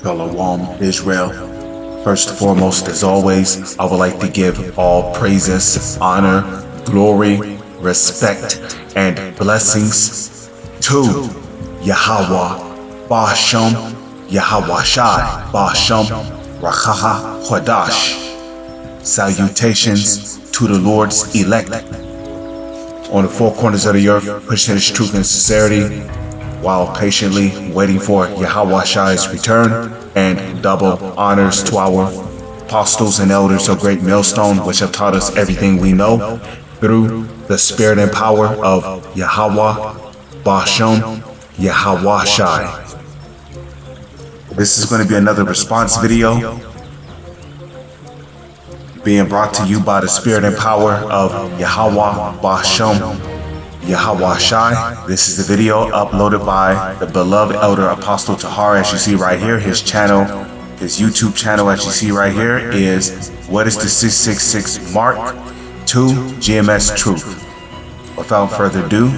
Shalom, Israel. First and foremost, as always, I would like to give all praises, honor, glory, respect, and blessings to Yahweh, Ba'ashem, Yahweh Shai, Ba'ashem, Rachaha Chodash. Salutations to the Lord's elect on the four corners of the earth, pushing His truth and sincerity, while patiently waiting for Yahweh Shai's return, and double honors to our apostles and elders of Great Millstone, which have taught us everything we know through the spirit and power of Yahweh, Ba'ashem, Yahweh Shai. This is going to be another response video being brought to you by the spirit and power of Yahweh, Ba'ashem, Yahweh Shai. This is the video uploaded by the beloved elder Apostle Tahar, as you see right here. His channel, his YouTube channel, as you see right here, is What is the 666 Mark to GMS Truth. Without further ado,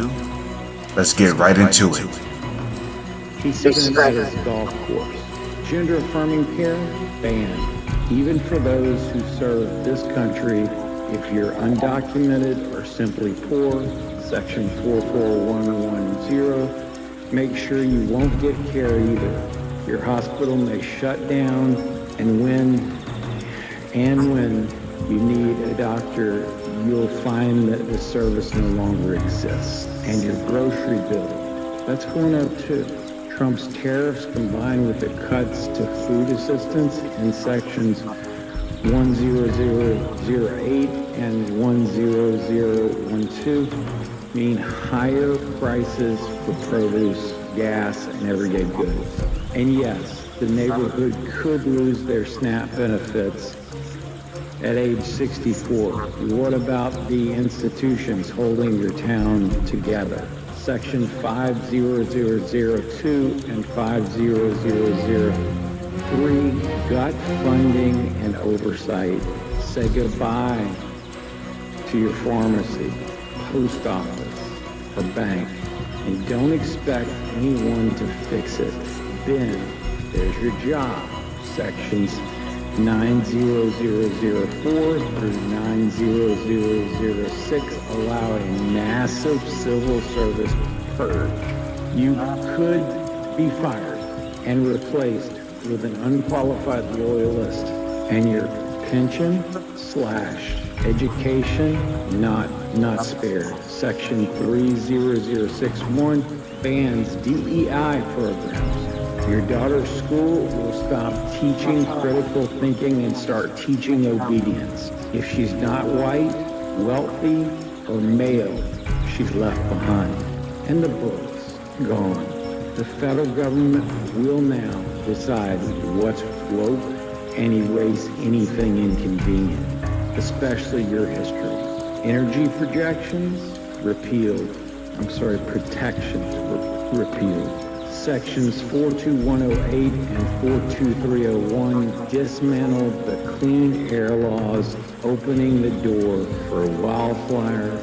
let's get right into it. He's sitting at his golf course. Gender-affirming care banned, even for those who serve this country. If you're undocumented or simply poor, Section 44110, make sure you won't get care either. Your hospital may shut down, and when you need a doctor, you'll find that the service no longer exists. And your grocery bill, that's going up too. Trump's tariffs combined with the cuts to food assistance in sections 10008 and 10012 mean higher prices for produce, gas, and everyday goods. And yes, the neighborhood could lose their SNAP benefits at age 64. What about the institutions holding your town together? Section 50002 and 50003, gut funding and oversight. Say goodbye to your pharmacy, post office, or bank, and don't expect anyone to fix it. Then there's your job. Sections 90004 through 90006 allow a massive civil service purge. You could be fired and replaced with an unqualified loyalist, and your pension/education not spared. Section 30061 bans DEI programs. Your daughter's school will stop teaching critical thinking and start teaching obedience. If she's not white, wealthy, or male, she's left behind. And the books, gone. The federal government will now decide what's woke and erase anything inconvenient, especially your history. Energy protections repealed. Sections 42108 and 42301 dismantled the clean air laws, opening the door for wildfires,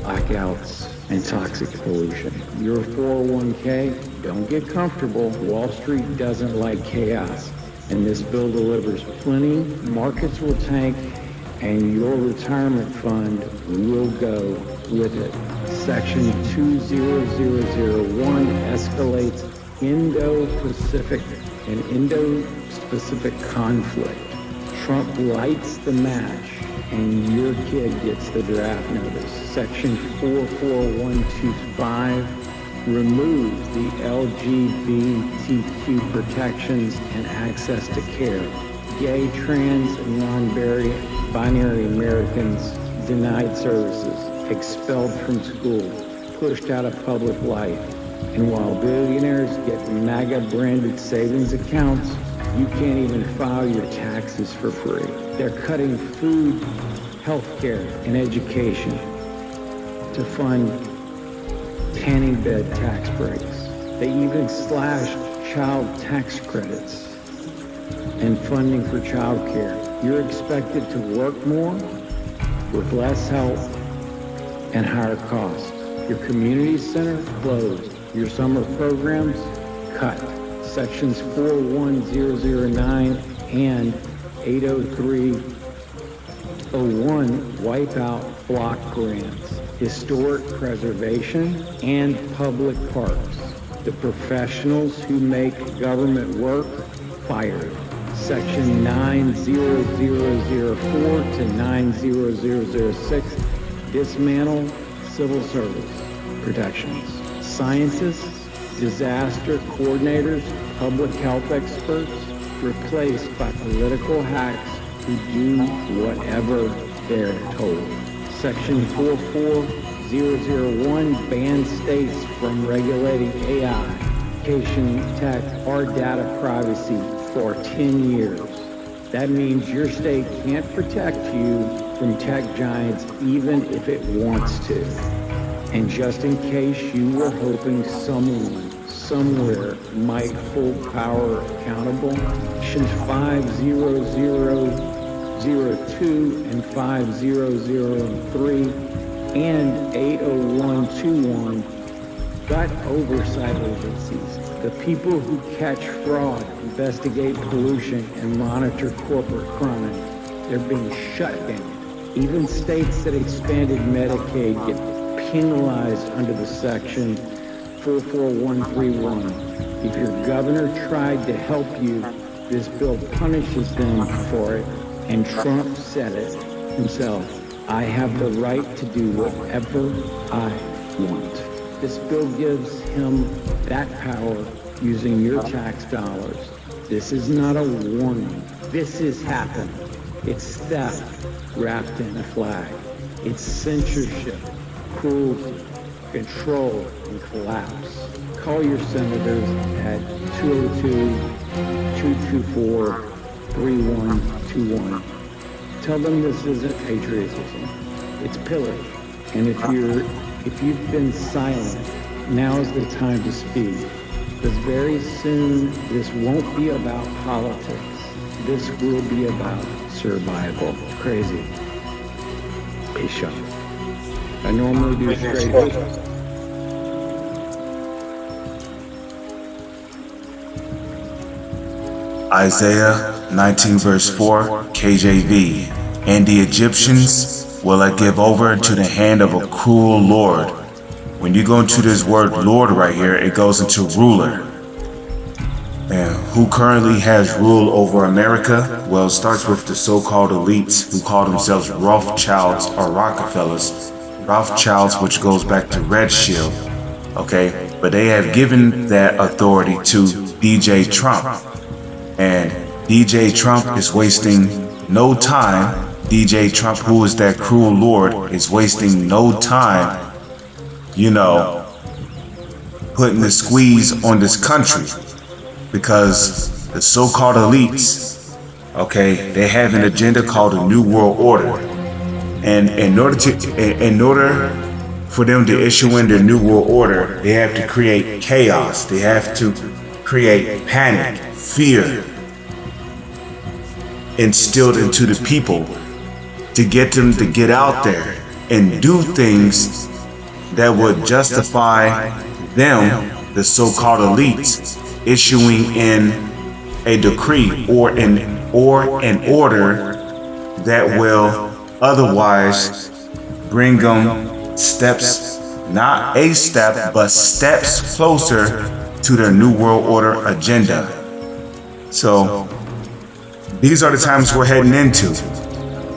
blackouts, and toxic pollution. Your 401k, don't get comfortable. Wall Street doesn't like chaos, and this bill delivers plenty. Markets will tank, and your retirement fund will go with it. Section 20001 escalates Indo-Pacific conflict. Trump lights the match, and your kid gets the draft notice. Section 44125 removes the LGBTQ protections and access to care. Gay, trans, and non-binary Americans denied services, expelled from school, pushed out of public life. And while billionaires get MAGA-branded savings accounts, you can't even file your taxes for free. They're cutting food, healthcare, and education to fund tanning bed tax breaks. They even slashed child tax credits and funding for child care. You're expected to work more with less help and higher costs. Your community center closed. Your summer programs cut. Sections 41009 and 80301 wipe out block grants, historic preservation, and public parks. The professionals who make government work fired. Section 90004 to 90006 dismantle civil service protections. Scientists, disaster coordinators, public health experts replaced by political hacks who do whatever they're told. Section 44001 bans states from regulating AI, education, tech, or data privacy for 10 years. That means your state can't protect you from tech giants even if it wants to. And just in case you were hoping someone, somewhere might hold power accountable, Sections 50002 and 5003 and 80121 got oversight agencies. The people who catch fraud, investigate pollution, and monitor corporate crime, they're being shut down. Even states that expanded Medicaid get penalized under the section 44131. If your governor tried to help you, this bill punishes them for it, and Trump said it himself. I have the right to do whatever I want. This bill gives him that power using your tax dollars. This is not a warning. This is happening. It's theft wrapped in a flag. It's censorship, cruelty, control, and collapse. Call your senators at 202-224-3121. Tell them this isn't patriotism. It's pillage. And if you've been silent, now is the time to speak. Because very soon, this won't be about politics. This will be about survival. Crazy. Peace shot. I normally do straight. Isaiah 19 verse 4, KJV. And the Egyptians will I give over into the hand of a cruel Lord. When you go into this word Lord right here, it goes into ruler. And who currently has rule over America? Well, it starts with the so-called elites who call themselves Rothschilds or Rockefellers. Rothschilds, which goes back to Red Shield. Okay, but they have given that authority to DJ Trump. And DJ Trump is wasting no time. DJ Trump, who is that cruel Lord, is wasting no time, putting the squeeze on this country. Because the so-called elites, okay, they have an agenda called a New World Order. And in order for them to issue in their New World Order, they have to create chaos. They have to create panic, fear, instilled into the people to get them to get out there and do things that would justify them, the so-called elites, issuing in a decree or an order that will otherwise bring them steps, not a step, but steps closer to their New World Order agenda. So these are the times we're heading into.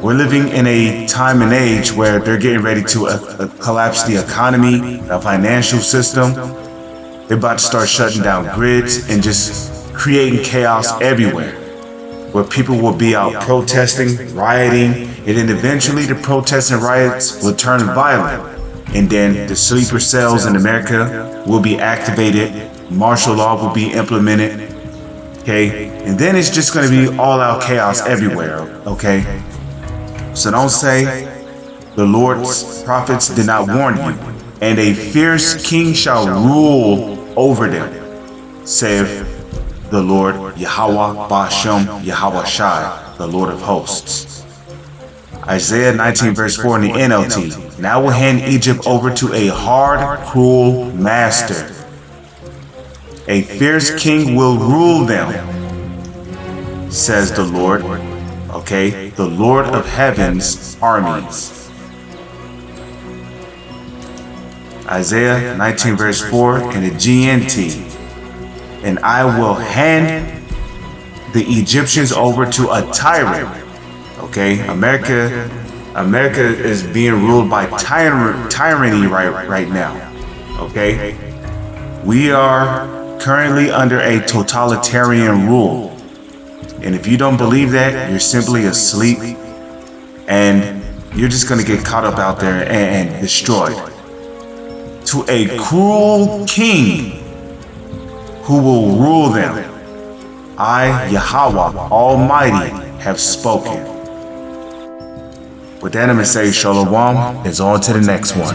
We're living in a time and age where they're getting ready to collapse the economy, the financial system. They're about to start shutting down grids and just creating chaos everywhere, where people will be out protesting, rioting, and then eventually the protests and riots will turn violent. And then the sleeper cells in America will be activated, martial law will be implemented, okay? And then it's just going to be all-out chaos everywhere, okay? So don't say the Lord's prophets did not warn you. And a fierce king shall rule over them, saith the Lord Yahweh Ba'ashem Yahweh Shai, the Lord of hosts. Isaiah 19 verse 4 in the NLT. Now will hand Egypt over to a hard, cruel master. A fierce king will rule them, says the Lord. Okay, the Lord of heaven's armies. Isaiah 19 verse 4 in the GNT. And I will hand the Egyptians over to a tyrant. Okay, America is being ruled by tyranny right now. Okay, we are currently under a totalitarian rule. And if you don't believe that, you're simply asleep, and you're just going to get caught up out there and destroyed. To a cruel king who will rule them, I, Yahweh Almighty, have spoken. With that, I'm going to say Shalom, is on to the next one.